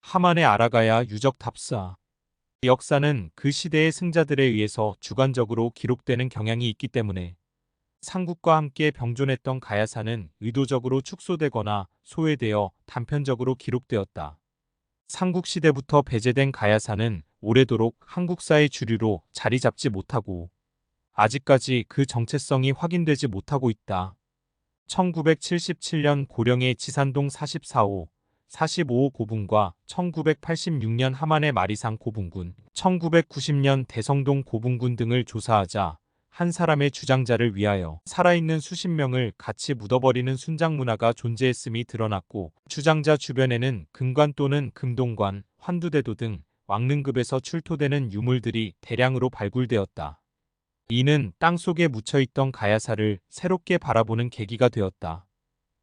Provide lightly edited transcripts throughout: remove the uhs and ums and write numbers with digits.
하만의 아라가야 유적 답사. 역사는 그 시대의 승자들에 의해서 주관적으로 기록되는 경향이 있기 때문에 삼국과 함께 병존했던 가야사는 의도적으로 축소되거나 소외되어 단편적으로 기록되었다. 삼국시대부터 배제된 가야사는 오래도록 한국사의 주류로 자리 잡지 못하고 아직까지 그 정체성이 확인되지 못하고 있다. 1977년 고령의 지산동 44호, 45호 고분과 1986년 함안의 마리상 고분군, 1990년 대성동 고분군 등을 조사하자 한 사람의 주장자를 위하여 살아있는 수십 명을 같이 묻어버리는 순장 문화가 존재했음이 드러났고, 주장자 주변에는 금관 또는 금동관, 환두대도 등 왕릉급에서 출토되는 유물들이 대량으로 발굴되었다. 이는 땅속에 묻혀있던 가야사를 새롭게 바라보는 계기가 되었다.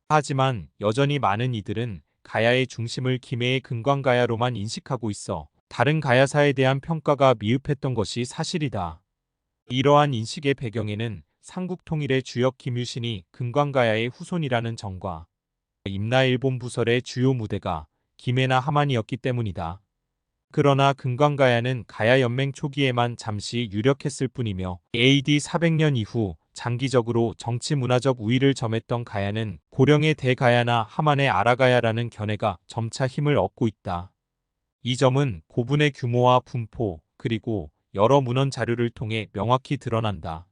하지만 여전히 많은 이들은 가야의 중심을 김해의 금관가야로만 인식하고 있어 다른 가야사에 대한 평가가 미흡했던 것이 사실이다. 이러한 인식의 배경에는 삼국통일의 주역 김유신이 금관가야의 후손이라는 점과 임나일본 부설의 주요 무대가 김해나 함안이었기 때문이다. 그러나 금관가야는 가야연맹 초기에만 잠시 유력했을 뿐이며 AD 400년 이후 장기적으로 정치-문화적 우위를 점했던 가야는 고령의 대가야나 함안의 아라가야라는 견해가 점차 힘을 얻고 있다. 이 점은 고분의 규모와 분포, 그리고 여러 문헌 자료를 통해 명확히 드러난다.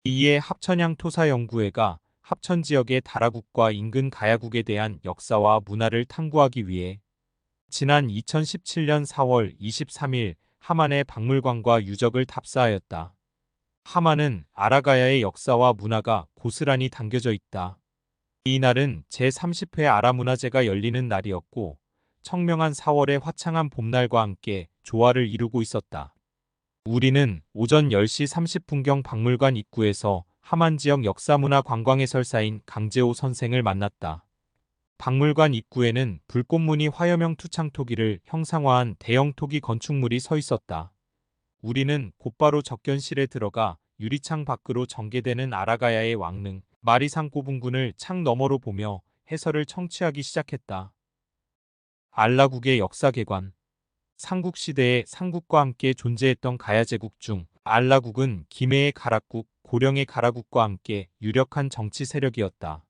이에 합천양토사연구회가 합천지역의 다라국과 인근 가야국에 대한 역사와 문화를 탐구하기 위해 지난 2017년 4월 23일 함안의 박물관과 유적을 답사하였다. 함안은 아라가야의 역사와 문화가 고스란히 담겨져 있다. 이 날은 제30회 아라문화제가 열리는 날이었고, 청명한 4월의 화창한 봄날과 함께 조화를 이루고 있었다. 우리는 오전 10시 30분경 박물관 입구에서 함안지역 역사문화 관광해설사인 강재호 선생을 만났다. 박물관 입구에는 불꽃무늬 화염형 투창토기를 형상화한 대형 토기 건축물이 서 있었다. 우리는 곧바로 접견실에 들어가 유리창 밖으로 전개되는 아라가야의 왕릉, 마리상 고분군을 창 너머로 보며 해설을 청취하기 시작했다. 알라국의 역사개관. 삼국시대에 삼국과 함께 존재했던 가야제국 중 알라국은 김해의 가락국, 고령의 가라국과 함께 유력한 정치 세력이었다.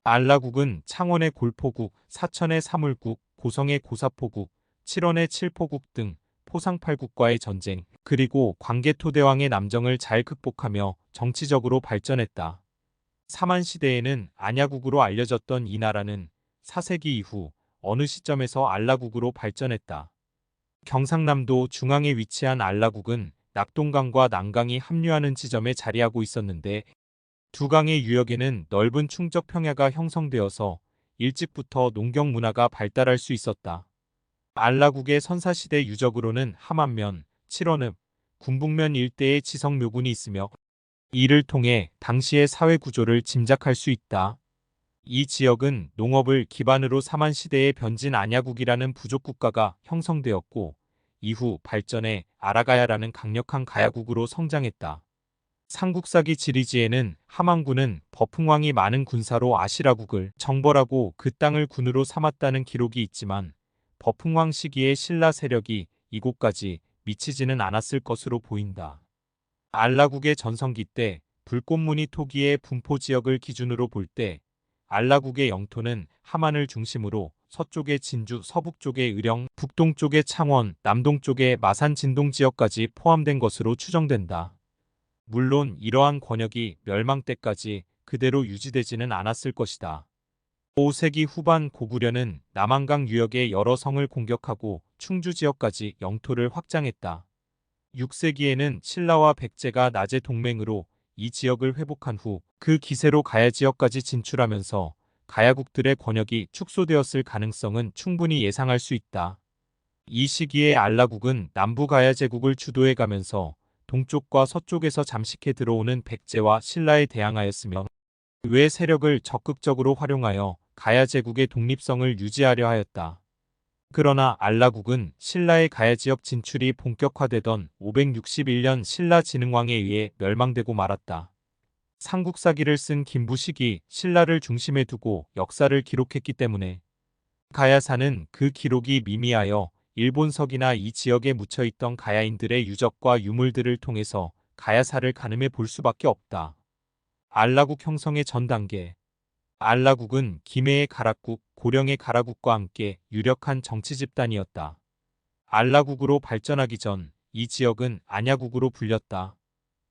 알라국은 창원의 골포국, 사천의 사물국, 고성의 고사포국, 칠원의 칠포국 등 포상팔국과의 전쟁, 그리고 광개토대왕의 남정을 잘 극복하며 정치적으로 발전했다. 사만시대에는 안야국으로 알려졌던 이 나라는 4세기 이후 어느 시점에서 알라국으로 발전했다. 경상남도 중앙에 위치한 알라국은 낙동강과 난강이 합류하는 지점에 자리하고 있었는데, 두 강의 유역에는 넓은 충적 평야가 형성되어서 일찍부터 농경 문화가 발달할 수 있었다. 알라국의 선사시대 유적으로는 함안면, 칠원읍, 군북면 일대에 지성묘군이 있으며 이를 통해 당시의 사회 구조를 짐작할 수 있다. 이 지역은 농업을 기반으로 사만시대의 변진 안야국이라는 부족국가가 형성되었고, 이후 발전해 아라가야라는 강력한 가야국으로 성장했다. 삼국사기 지리지에는 함안군은 버풍왕이 많은 군사로 아시라국을 정벌하고 그 땅을 군으로 삼았다는 기록이 있지만, 버풍왕 시기의 신라 세력이 이곳까지 미치지는 않았을 것으로 보인다. 알라국의 전성기 때 불꽃무늬 토기의 분포 지역을 기준으로 볼 때 알라국의 영토는 함안을 중심으로 서쪽의 진주, 서북쪽의 의령, 북동쪽의 창원, 남동쪽의 마산 진동 지역까지 포함된 것으로 추정된다. 물론 이러한 권역이 멸망 때까지 그대로 유지되지는 않았을 것이다. 5세기 후반 고구려는 남한강 유역의 여러 성을 공격하고 충주 지역까지 영토를 확장했다. 6세기에는 신라와 백제가 낮의 동맹으로 이 지역을 회복한 후 그 기세로 가야 지역까지 진출하면서 가야국들의 권역이 축소되었을 가능성은 충분히 예상할 수 있다. 이 시기에 알라국은 남부 가야 제국을 주도해가면서 동쪽과 서쪽에서 잠식해 들어오는 백제와 신라에 대항하였으며, 외 세력을 적극적으로 활용하여 가야 제국의 독립성을 유지하려 하였다. 그러나 알라국은 신라의 가야 지역 진출이 본격화되던 561년 신라 진흥왕에 의해 멸망되고 말았다. 삼국사기를 쓴 김부식이 신라를 중심에 두고 역사를 기록했기 때문에 가야사는 그 기록이 미미하여 일본석이나 이 지역에 묻혀있던 가야인들의 유적과 유물들을 통해서 가야사를 가늠해 볼 수밖에 없다. 알라국 형성의 전 단계. 알라국은 김해의 가락국, 고령의 가라국과 함께 유력한 정치 집단이었다. 알라국으로 발전하기 전 이 지역은 안야국으로 불렸다.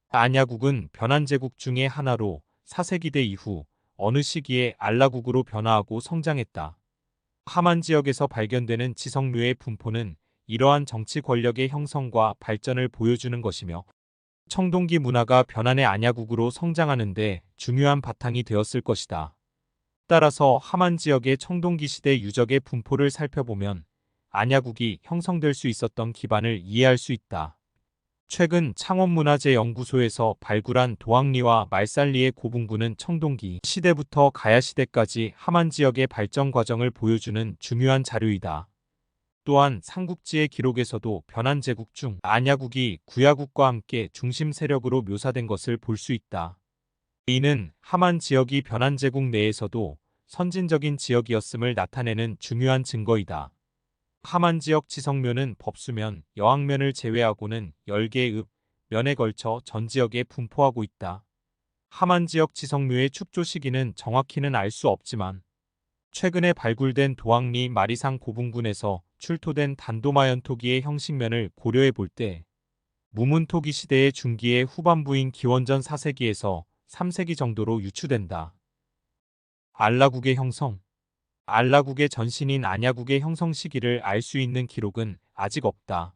안야국은 변한제국 중의 하나로 4세기대 이후 어느 시기에 알라국으로 변화하고 성장했다. 하만 지역에서 발견되는 지성묘의 분포는 이러한 정치 권력의 형성과 발전을 보여주는 것이며 청동기 문화가 변한의 안야국으로 성장하는 데 중요한 바탕이 되었을 것이다. 따라서 하만 지역의 청동기 시대 유적의 분포를 살펴보면 안야국이 형성될 수 있었던 기반을 이해할 수 있다. 최근 창원문화재연구소에서 발굴한 도항리와 말살리의 고분군은 청동기 시대부터 가야 시대까지 하만 지역의 발전 과정을 보여주는 중요한 자료이다. 또한 삼국지의 기록에서도 변한제국 중 안야국이 구야국과 함께 중심 세력으로 묘사된 것을 볼 수 있다. 이는 하만 지역이 변한제국 내에서도 선진적인 지역이었음을 나타내는 중요한 증거이다. 하만 지역 지성묘는 법수면, 여왕면을 제외하고는 10개의 면에 걸쳐 전 지역에 분포하고 있다. 하만 지역 지성묘의 축조 시기는 정확히는 알 수 없지만 최근에 발굴된 도항리 마리상 고분군에서 출토된 단도마연토기의 형식면을 고려해 볼 때 무문토기 시대의 중기의 후반부인 기원전 4세기에서 3세기 정도로 유추된다. 알라국의 형성. 알라국의 전신인 안야국의 형성 시기를 알 수 있는 기록은 아직 없다.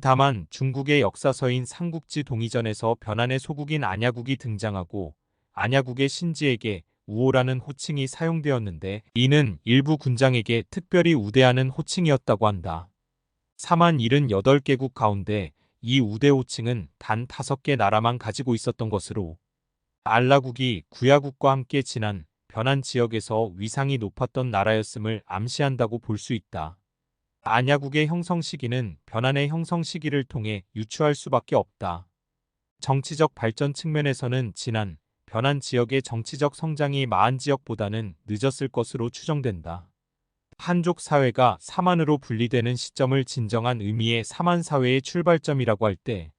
다만 중국의 역사서인 삼국지 동이전에서 변한의 소국인 안야국이 등장하고 안야국의 신지에게 우호라는 호칭이 사용되었는데 이는 일부 군장에게 특별히 우대하는 호칭이었다고 한다. 4만78개국 가운데 이 우대 호칭은 단 5개 나라만 가지고 있었던 것으로 알라국이 구야국과 함께 지난 변한 지역에서 위상이 높았던 나라였음을 암시한다고 볼 수 있다. 안야국의 형성 시기는 변한의 형성 시기를 통해 유추할 수밖에 없다. 정치적 발전 측면에서는 지난 변한 지역의 정치적 성장이 마한 지역보다는 늦었을 것으로 추정된다. 한족 사회가 사만으로 분리되는 시점을 진정한 의미의 사만 사회의 출발점이라고 할 때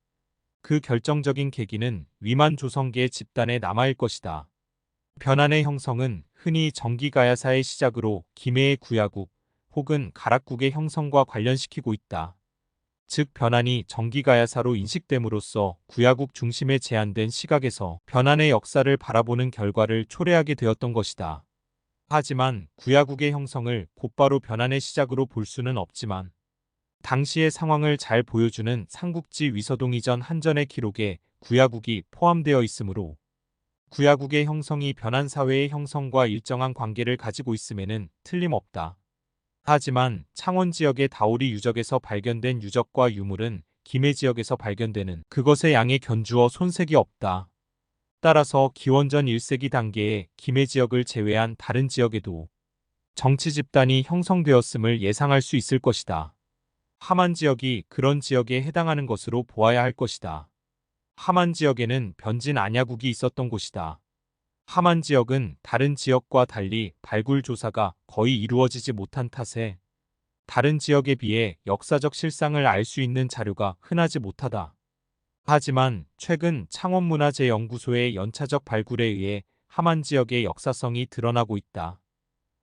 그 결정적인 계기는 위만 조성계 집단의 남하일 것이다. 변한의 형성은 흔히 정기가야사의 시작으로 김해의 구야국 혹은 가락국의 형성과 관련시키고 있다. 즉 변한이 정기가야사로 인식됨으로써 구야국 중심에 제한된 시각에서 변한의 역사를 바라보는 결과를 초래하게 되었던 것이다. 하지만 구야국의 형성을 곧바로 변한의 시작으로 볼 수는 없지만 당시의 상황을 잘 보여주는 삼국지 위서동이전 한전의 기록에 구야국이 포함되어 있으므로 구야국의 형성이 변한 사회의 형성과 일정한 관계를 가지고 있음에는 틀림없다. 하지만 창원 지역의 다오리 유적에서 발견된 유적과 유물은 김해 지역에서 발견되는 그것의 양에 견주어 손색이 없다. 따라서 기원전 1세기 단계의 김해 지역을 제외한 다른 지역에도 정치 집단이 형성되었음을 예상할 수 있을 것이다. 하만 지역이 그런 지역에 해당하는 것으로 보아야 할 것이다. 하만 지역에는 변진 안야국이 있었던 곳이다. 하만 지역은 다른 지역과 달리 발굴 조사가 거의 이루어지지 못한 탓에 다른 지역에 비해 역사적 실상을 알 수 있는 자료가 흔하지 못하다. 하지만 최근 창원문화재연구소의 연차적 발굴에 의해 하만 지역의 역사성이 드러나고 있다.